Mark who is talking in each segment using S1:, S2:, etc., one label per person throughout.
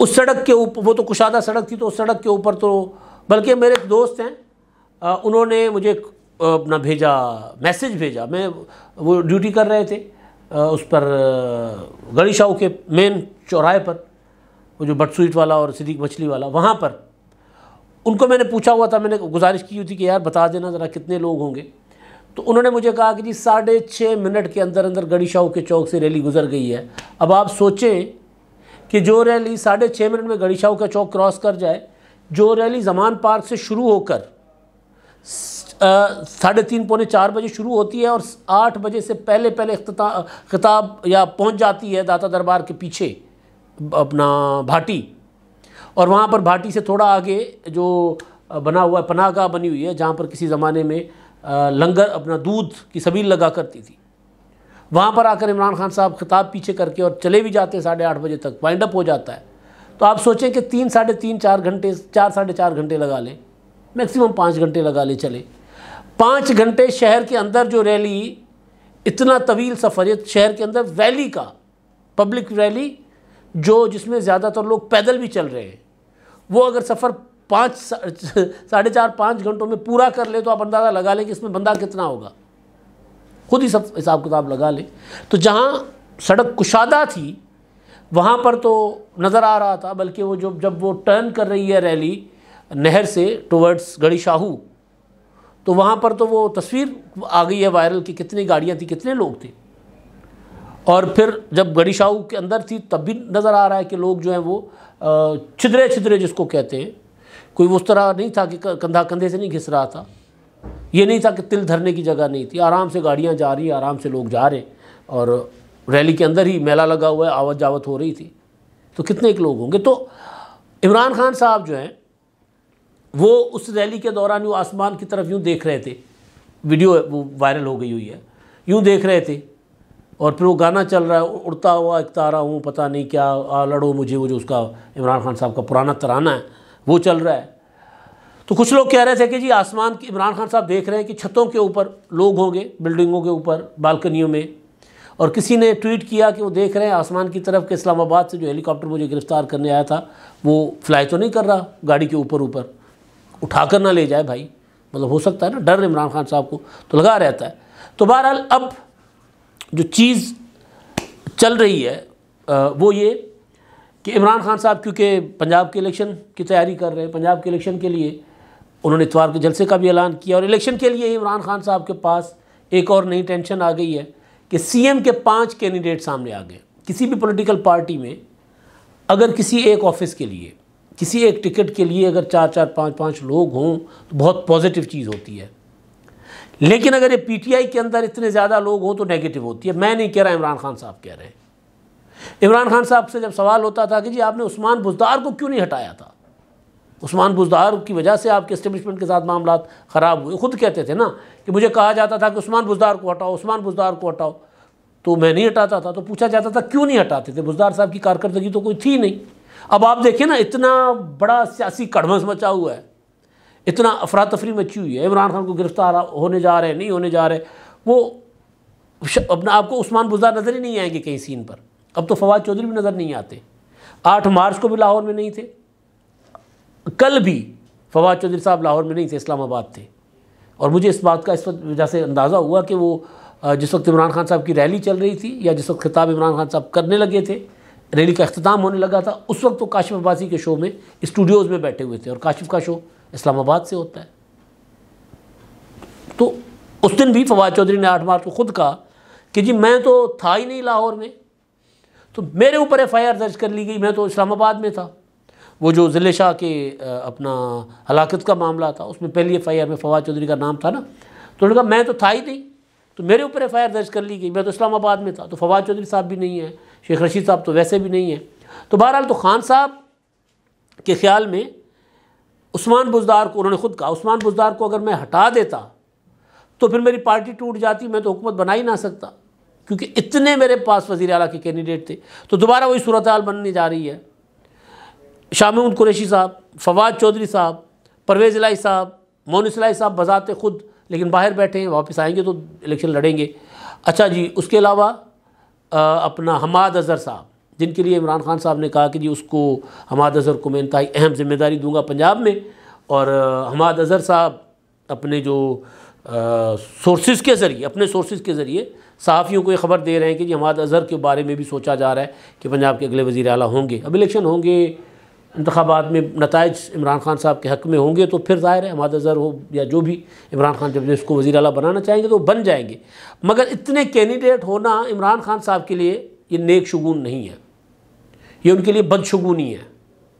S1: اس سڑک کے اوپر، وہ تو کشادہ سڑک تھی، تو اس سڑک کے اوپر تو بلکہ میرے ایک دوست ہیں انہوں نے مجھے اپنا بھیجا، میسیج بھیجا، میں وہ ڈیوٹی کر رہے تھے اس پر گڑی شاہو کے مین چوراہے پر، وہ جو بٹ سویٹ والا اور صدیق مچھلی والا، وہاں پر ان کو میں نے پوچھا ہوا تھا، میں نے گزارش کی ہوئی تھی کہ یار بتا دینا ذرا کتنے لوگ ہوں گے، تو انہوں نے مجھے کہا کہ جی 6.5 منٹ کے اندر اندر گڑی شاہو کے چوک سے ریلی گزر گئی ہے۔ اب آپ سوچیں کہ جو ریلی 6.5 منٹ میں گڑی شاہو کا چوک کراس کر جائے، جو ریلی زمان پارک سے شروع ہو کر 3:30 پونے 4 بجے شروع ہوتی ہے اور 8 بجے سے پہلے خطاب یا پہنچ جاتی ہے داتا دربار کے پیچھے اپنا بھاٹی، اور وہاں پر بھاٹی سے تھوڑا آگے جو بنا ہوا ہے پناہ گاہ بنی ہوئی ہے جہاں پر کسی زمانے میں لنگر اپنا دودھ کی سبیل لگا کرتی تھی، وہاں پر آ کر عمران خان صاحب خطاب پیچھے کر کے اور چلے بھی جاتے ہیں 8:30 بجے تک، وائنڈ اپ ہو جاتا ہے۔ تو آپ سوچیں کہ 3 ساڑھے 3 4 گھنٹے 4 گھنٹے لگا لیں، میکسیمم 5 گھنٹے لگا لیں، چلے 5 گھنٹے شہر کے اندر جو ریلی، اتنا طویل سفر، یہ شہر کے اندر ریلی کا، پبلک ریلی جو جس میں زیادہ تر لوگ پیدل بھی چل رہے ہیں، وہ اگر سفر 4.5 گھنٹوں میں پورا کر لے تو آپ اندازہ لگا لیں کہ اس میں بندہ کتنا ہوگا، خود ہی سب حساب کتاب لگا لیں۔ تو جہاں سڑک کشادہ تھی وہاں پر تو نظر آ رہا تھا، بلکہ وہ جب وہ ٹرن کر رہی ہے ریلی نہر سے ٹورڈز گڑی شاہو، تو وہاں پر تو وہ تصویر آ گئی ہے وائرل کہ کتنی گاڑیاں تھیں، کتنے لوگ تھے، اور پھر جب گڑی شاہو کے اندر تھی تب بھی نظر آ رہا ہے کہ لوگ جو ہیں وہ چھدرے جس کو کہتے ہیں، کوئی اس طرح نہیں تھا کہ کندھا کندھے سے نہیں گھس رہا تھا، یہ نہیں تھا کہ تل دھرنے کی جگہ نہیں تھی، آرام سے گاڑیاں جا رہی ہیں، آرام سے لوگ جا رہے ہیں، اور ریلی کے اندر ہی میلہ لگا ہوا ہے، آوت جاوت ہو رہی تھی، تو کتنے ایک لوگ ہوں گے۔ تو عمران خان صاحب جو ہیں وہ اس ریلی کے دوران وہ آسمان کی طرف یوں دیکھ رہے تھے، ویڈیو وہ وائرل ہو گئی ہوئی ہے، یوں دیکھ رہے تھے، اور پھر وہ گانا چل رہا ہے، اڑتا ہوا ایک تارا ہوں پتہ نہیں کیا، آ لڑو مجھے، وہ جو اس کا عمران خان صاحب کا پرانا ترانہ ہے وہ چل رہا ہے۔ تو کچھ لوگ کہہ رہے تھے کہ جی آسمان کی عمران خان صاحب دیکھ رہے ہیں کہ چھتوں کے اوپر لوگ ہوں گے، بلڈنگوں کے اوپر، بالکنیوں میں، اور کسی نے ٹویٹ کیا کہ وہ دیکھ رہے ہیں آسمان کی طرف کہ اسلام آباد سے جو ہیلی کاپٹر مجھے گرفتار کرنے آیا تھا وہ فلائی تو نہیں کر رہا گاڑی کے اوپر اٹھا کر نہ لے جائے بھائی، مطلب ہو سکتا ہے نا، ڈر عمران خان صاحب کو تو لگا رہتا ہے۔ تو بہرحال اب جو چیز چل رہی ہے وہ یہ کہ عمران خان صاحب کیونکہ پنجاب کے الیکشن کی تیاری کر رہے ہیں، پنجاب کے الیکشن کے لیے انہوں نے اتوار کے جلسے کا بھی اعلان کیا، اور الیکشن کے لیے عمران خان صاحب کے پاس ایک اور نئی ٹینشن آ گئی ہے کہ سی ایم کے 5 کینڈیڈیٹ سامنے آ گئے۔ کسی بھی پولیٹیکل پارٹی میں اگر کسی ایک آفس کے لیے، کسی ایک ٹکٹ کے لیے اگر 4 5 لوگ ہوں تو بہت پازیٹیو چیز ہوتی ہے، لیکن اگر یہ پی ٹی آئی کے اندر اتنے زیادہ لوگ ہوں تو نیگیٹو ہوتی ہے۔ میں نہیں کہہ رہا، عمران خان صاحب کہہ رہے ہیں۔ عمران خان صاحب سے جب سوال ہوتا تھا کہ جی آپ نے عثمان بزدار کو کیوں نہیں ہٹایا تھا، عثمان بزدار کی وجہ سے آپ کے اسٹیبلشمنٹ کے ساتھ معاملات خراب ہوئے، خود کہتے تھے نا کہ مجھے کہا جاتا تھا کہ عثمان بزدار کو ہٹاؤ، عثمان بزدار کو ہٹاؤ، تو میں نہیں ہٹاتا تھا، تو پوچھا جاتا تھا کیوں نہیں ہٹاتے تھے، بزدار صاحب کی کارکردگی تو کوئی تھی نہیں۔ اب آپ دیکھیں نا، اتنا بڑا سیاسی کڑمس مچا ہوا ہے، اتنا افراتفری مچی ہوئی ہے، عمران خان کو گرفتار ہونے جا رہے، نہیں ہونے جا رہے، وہ اپنا آپ کو عثمان بزدار نظر ہی نہیں آئیں گے کہیں سین پر۔ اب تو فواد چودھری بھی نظر نہیں آتے، 8 مارچ کو بھی لاہور میں نہیں تھے، کل بھی فواد چودھری صاحب لاہور میں نہیں تھے، اسلام آباد تھے، اور مجھے اس بات کا اس وجہ سے اندازہ ہوا کہ وہ جس وقت عمران خان صاحب کی ریلی چل رہی تھی یا جس وقت خطاب عمران خان صاحب کرنے لگے تھے، ریلی کا اختتام ہونے لگا تھا، اس وقت وہ کاشف عباسی کے شو میں اسٹوڈیوز میں بیٹھے ہوئے تھے، اور کاشف کا شو اسلام آباد سے ہوتا ہے۔ تو اس دن بھی فواد چودھری نے 8 مارچ کو خود کہا کہ جی میں تو تھا ہی نہیں لاہور میں، تو میرے اوپر ایف آئی آر درج کر لی گئی، میں تو اسلام آباد میں تھا۔ وہ جو ضلع شاہ کے اپنا ہلاکت کا معاملہ تھا اس میں پہلی ایف آئی آر میں فواد چودھری کا نام تھا نا، تو انہوں نے کہا میں تو تھا ہی نہیں، تو میرے اوپر ایف آئی آر درج کر لی گئی، میں تو اسلام آباد میں تھا۔ تو فواد چودھری صاحب بھی نہیں ہیں، شیخ رشید صاحب تو ویسے بھی نہیں ہیں۔ تو بہرحال تو خان صاحب کے خیال میں عثمان بزدار کو، انہوں نے خود کہا عثمان بزدار کو اگر میں ہٹا دیتا تو پھر میری پارٹی ٹوٹ جاتی، میں تو حکومت بنا ہی نہ سکتا، کیونکہ اتنے میرے پاس وزیر اعلیٰ کے کینڈیڈیٹ تھے۔ تو دوبارہ وہی صورتحال بننے جا رہی ہے، شاہ محمود قریشی صاحب، فواد چودھری صاحب، پرویز الہی صاحب، مونس الہی صاحب بذات خود لیکن باہر بیٹھے ہیں، واپس آئیں گے تو الیکشن لڑیں گے۔ اچھا جی، اس کے علاوہ اپنا حماد اظہر صاحب جن کے لیے عمران خان صاحب نے کہا کہ جی اس کو حماد اظہر کو میں انتہائی اہم ذمہ داری دوں گا پنجاب میں، اور حماد اظہر صاحب اپنے جو سورسز کے ذریعے، اپنے سورسز کے ذریعے صحافیوں کو یہ خبر دے رہے ہیں کہ جی حماد اظہر کے بارے میں بھی سوچا جا رہا ہے کہ پنجاب کے اگلے وزیر اعلیٰ ہوں گے۔ اب الیکشن ہوں گے، انتخابات میں نتائج عمران خان صاحب کے حق میں ہوں گے، تو پھر ظاہر ہے حماد اظہر ہو یا جو بھی عمران خان جب اس کو وزیر اعلیٰ بنانا چاہیں گے تو بن جائیں گے۔ مگر اتنے کینڈیڈیٹ ہونا عمران خان صاحب کے لیے یہ نیک شگون نہیں ہے، یہ ان کے لیے بد شگونی ہے،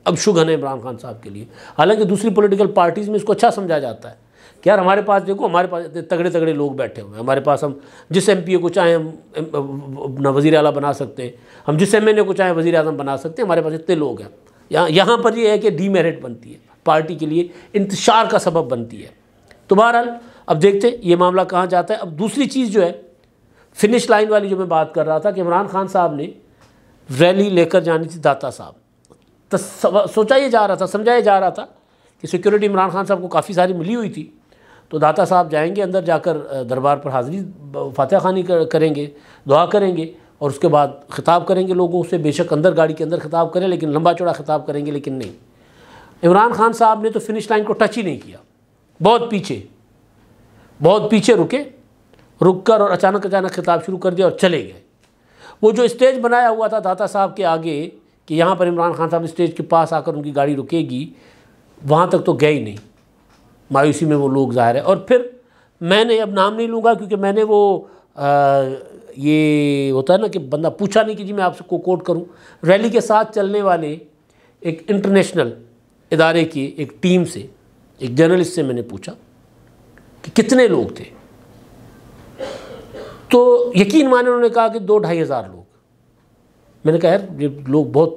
S1: اب شگن ہے عمران خان صاحب کے لیے۔ حالانکہ دوسری پولیٹیکل پارٹیز میں اس کو اچھا سمجھا جاتا ہے کہ یار ہمارے پاس دیکھو، ہمارے پاس تگڑے تگڑے لوگ بیٹھے ہوئے ہیں، ہمارے پاس ہم جس ایم پی اے کو چاہیں ہم اپنا وزیر اعلیٰ بنا سکتے ہیں، ہم جس ایم این اے کو چاہیں وزیر اعظم بنا سکتے ہیں، ہمارے پاس اتنے لوگ ہیں۔ یہاں پر یہ ہے کہ ڈی میرٹ بنتی ہے، پارٹی کے لیے انتشار کا سبب بنتی ہے۔ تو بہرحال اب دیکھتے ہیں یہ معاملہ کہاں جاتا ہے۔ اب دوسری چیز جو ہے فنش لائن والی جو میں بات کر رہا تھا کہ عمران خان صاحب نے ریلی لے کر جانی تھی داتا صاحب، سوچا یہ جا رہا تھا، سمجھایا جا رہا تھا کہ سیکورٹی عمران خان صاحب کو کافی ساری ملی ہوئی تھی، تو داتا صاحب جائیں گے اندر، جا کر دربار پر حاضری فاتحہ خوانی کریں گے، دعا کریں گے، اور اس کے بعد خطاب کریں گے لوگوں سے، بے شک اندر گاڑی کے اندر خطاب کریں لیکن لمبا چوڑا خطاب کریں گے، لیکن نہیں، عمران خان صاحب نے تو فنش لائن کو ٹچ ہی نہیں کیا، بہت پیچھے رک کر اور اچانک خطاب شروع کر دیا اور چلے گئے۔ وہ جو اسٹیج بنایا ہوا تھا داتا صاحب کے آگے کہ یہاں پر عمران خان صاحب اسٹیج کے پاس آ کر ان کی گاڑی رکے گی، وہاں تک تو گئے ہی نہیں، مایوسی میں وہ لوگ ظاہر ہے۔ اور پھر میں نے اب نام نہیں لوں گا کیونکہ میں نے وہ یہ ہوتا ہے نا کہ بندہ پوچھا نہیں کہ جی میں آپ کو کوٹ کروں، ریلی کے ساتھ چلنے والے ایک انٹرنیشنل ادارے کی ایک ٹیم سے، ایک جرنلسٹ سے میں نے پوچھا کہ کتنے لوگ تھے، تو یقین مانے انہوں نے کہا کہ 2-2.5 ہزار لوگ۔ میں نے کہا یار یہ لوگ بہت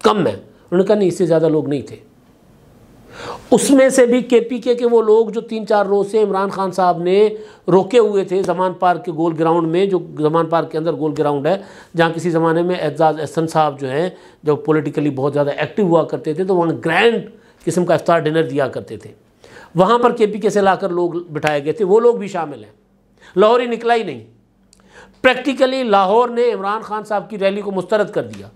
S1: کم ہیں، انہوں نے کہا نہیں اس سے زیادہ لوگ نہیں تھے۔ اس میں سے بھی کے پی کے وہ لوگ جو 3-4 روز سے عمران خان صاحب نے روکے ہوئے تھے زمان پارک کے گول گراؤنڈ میں، جو زمان پارک کے اندر گول گراؤنڈ ہے جہاں کسی زمانے میں اعتزاز احسن صاحب جو ہیں جب پولیٹیکلی بہت زیادہ ایکٹیو ہوا کرتے تھے تو وہاں گرینڈ قسم کا افطار ڈنر دیا کرتے تھے، وہاں پر کے پی کے سے لا کر لوگ بٹھائے گئے تھے، وہ لوگ بھی شامل ہیں۔ لاہور ہی نکلا ہی نہیں، پریکٹیکلی لاہور نے عمران خان صاحب کی ریلی کو مسترد کر دیا،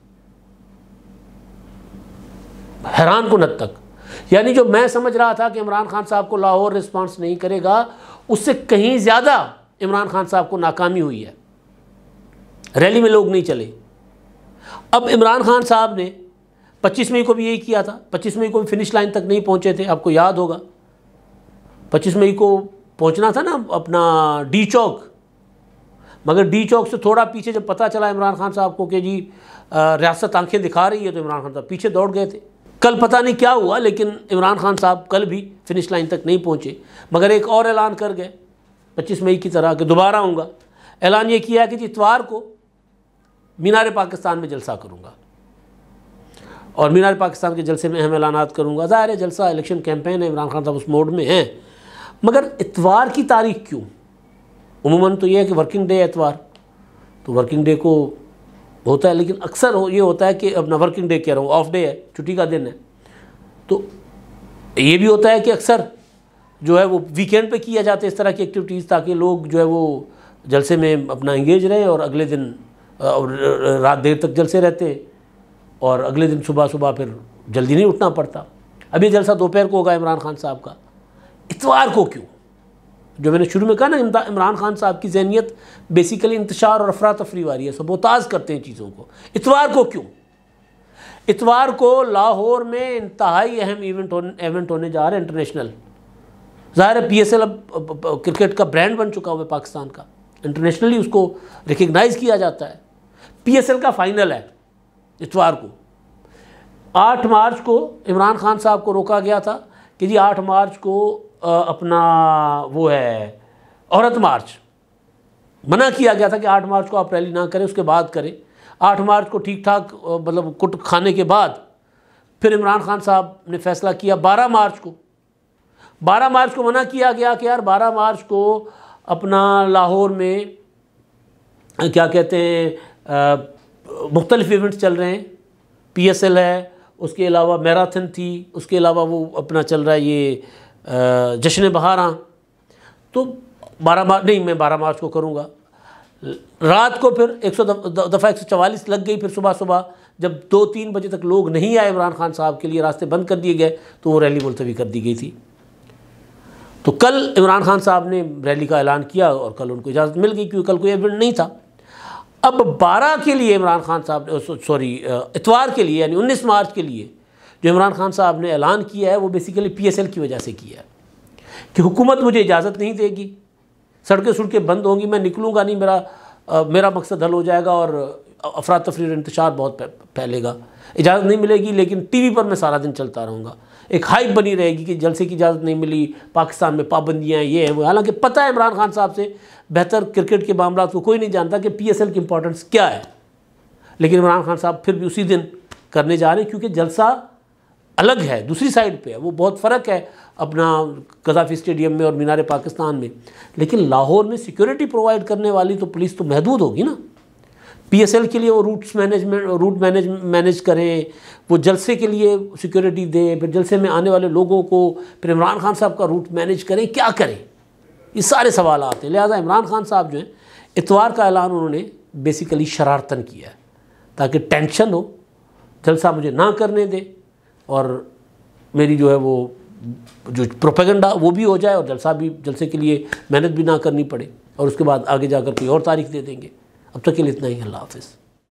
S1: حیران کن حد تک۔ یعنی جو میں سمجھ رہا تھا کہ عمران خان صاحب کو لاہور رسپانس نہیں کرے گا، اس سے کہیں زیادہ عمران خان صاحب کو ناکامی ہوئی ہے، ریلی میں لوگ نہیں چلے۔ اب عمران خان صاحب نے 25 مئی کو بھی یہی کیا تھا، 25 مئی کو بھی فنش لائن تک نہیں پہنچے تھے، آپ کو یاد ہوگا 25 مئی کو پہنچنا تھا نا اپنا ڈی چوک، مگر ڈی چوک سے تھوڑا پیچھے جب پتہ چلا عمران خان صاحب کو کہ جی ریاست آنکھیں دکھا رہی ہے تو عمران خان صاحب پیچھے دوڑ گئے تھے۔ کل پتہ نہیں کیا ہوا لیکن عمران خان صاحب کل بھی فنش لائن تک نہیں پہنچے، مگر ایک اور اعلان کر گئے 25 مئی کی طرح کہ دوبارہ آؤں گا۔ اعلان یہ کیا کہ جی اتوار کو مینار پاکستان میں جلسہ کروں گا، اور مینار پاکستان کے جلسے میں اہم اعلانات کروں گا۔ ظاہر ہے جلسہ الیکشن کیمپین ہے، عمران خان صاحب اس موڈ میں ہیں، مگر اتوار کی تاریخ کیوں؟ عموماً تو یہ ہے کہ ورکنگ ڈے ہے اتوار، تو ورکنگ ڈے کو ہوتا ہے، لیکن اکثر یہ ہوتا ہے کہ اپنا ورکنگ ڈے کہہ رہا ہوں، آف ڈے ہے، چھٹی کا دن ہے، تو یہ بھی ہوتا ہے کہ اکثر جو ہے وہ ویکینڈ پہ کیا جاتا ہے اس طرح کی ایکٹیویٹیز تاکہ لوگ جو ہے وہ جلسے میں اپنا انگیج رہیں، اور اگلے دن رات دیر تک جلسے رہتے ہیں، اور اگلے دن صبح پھر جلدی نہیں اٹھنا پڑتا۔ اب یہ جلسہ دوپہر کو ہوگا عمران خان صاحب کا، اتوار کو کیوں؟ جو میں نے شروع میں کہا نا، عمران خان صاحب کی ذہنیت بیسیکلی انتشار اور افراتفری والی ہے، سبوتاز کرتے ہیں چیزوں کو۔ اتوار کو کیوں؟ اتوار کو لاہور میں انتہائی اہم ایونٹ ہونے جا رہے ہیں انٹرنیشنل۔ ظاہر ہے پی ایس ایل اب کرکٹ کا برانڈ بن چکا ہوا ہے پاکستان کا، انٹرنیشنلی اس کو ریکگنائز کیا جاتا ہے۔ پی ایس ایل کا فائنل ہے اتوار کو۔ 8 مارچ کو عمران خان صاحب کو روکا گیا تھا کہ جی 8 مارچ کو اپنا وہ ہے عورت مارچ، منع کیا گیا تھا کہ 8 مارچ کو آپ ریلی نہ کریں، اس کے بعد کریں۔ 8 مارچ کو ٹھیک ٹھاک مطلب کٹ کھانے کے بعد پھر عمران خان صاحب نے فیصلہ کیا 12 مارچ کو منع کیا گیا کہ یار 12 مارچ کو اپنا لاہور میں کیا کہتے ہیں مختلف ایونٹس چل رہے ہیں، پی ایس ایل ہے، اس کے علاوہ میراتھن تھی، اس کے علاوہ وہ اپنا چل رہا ہے یہ جشن بہاراں، تو 12 مارچ نہیں، میں 12 مارچ کو کروں گا۔ رات کو پھر 100 دفعہ 144 لگ گئی، پھر صبح صبح جب 2-3 بجے تک لوگ نہیں آئے عمران خان صاحب کے لیے، راستے بند کر دیے گئے، تو وہ ریلی ملتوی کر دی گئی تھی۔ تو کل عمران خان صاحب نے ریلی کا اعلان کیا اور کل ان کو اجازت مل گئی، کیونکہ کل کوئی ایونٹ نہیں تھا۔ اب 12 کے لیے عمران خان صاحب نے اتوار کے لیے یعنی 19 مارچ کے لیے جو عمران خان صاحب نے اعلان کیا ہے وہ بیسیکلی PSL کی وجہ سے کیا ہے کہ حکومت مجھے اجازت نہیں دے گی، سڑکیں بند ہوں گی، میں نکلوں گا نہیں، میرا مقصد حل ہو جائے گا اور افراتفری اور انتشار بہت پھیلے گا، اجازت نہیں ملے گی، لیکن ٹی وی پر میں سارا دن چلتا رہوں گا، ایک ہائپ بنی رہے گی کہ جلسے کی اجازت نہیں ملی، پاکستان میں پابندیاں ہیں، یہ ہیں وہ۔ حالانکہ پتہ ہے عمران خان صاحب سے بہتر کرکٹ کے معاملات کو کوئی نہیں جانتا کہ PSL کی امپورٹنس کیا ہے، لیکن عمران خان صاحب پھر بھی اسی دن کرنے جا رہے ہیں، کیونکہ جلسہ الگ ہے، دوسری سائڈ پہ ہے، وہ بہت فرق ہے اپنا قذافی اسٹیڈیم میں اور مینار پاکستان میں۔ لیکن لاہور میں سیکیورٹی پرووائڈ کرنے والی تو پولیس تو محدود ہوگی نا، PSL کے لیے وہ روٹ مینیج کریں، وہ جلسے کے لیے سیکیورٹی دیں، پھر جلسے میں آنے والے لوگوں کو، پھر عمران خان صاحب کا روٹ مینیج کریں، کیا کریں، یہ سارے سوالات ہیں۔ لہٰذا عمران خان صاحب جو ہیں اتوار کا اعلان انہوں نے بیسیکلی شرارتاً کیا ہے تاکہ ٹینشن ہو، جلسہ مجھے نہ کرنے دے اور میری جو ہے وہ جو پروپیگنڈا وہ بھی ہو جائے اور جلسے کے لیے محنت بھی نہ کرنی پڑے، اور اس کے بعد آگے جا کر کوئی اور تاریخ دے دیں گے۔ اب تک کے لیے اتنا ہی، اللہ حافظ۔